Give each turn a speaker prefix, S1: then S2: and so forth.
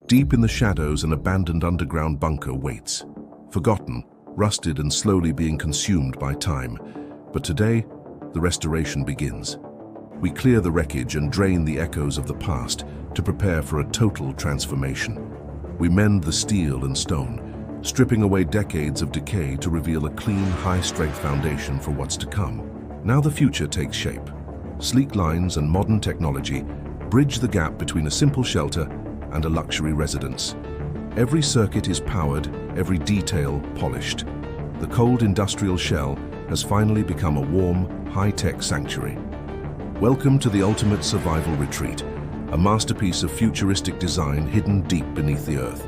S1: Deep in the shadows, an abandoned underground bunker waits. Forgotten, rusted and slowly being consumed by time. But today, the restoration begins. We clear the wreckage and drain the echoes of the past to prepare for a total transformation. We mend the steel and stone, stripping away decades of decay to reveal a clean, high-strength foundation for what's to come. Now the future takes shape. Sleek lines and modern technology bridge the gap between a simple shelter and a luxury residence. Every circuit is powered, every detail polished. The cold industrial shell has finally become a warm, high-tech sanctuary. Welcome to the ultimate survival retreat, a masterpiece of futuristic design hidden deep beneath the earth.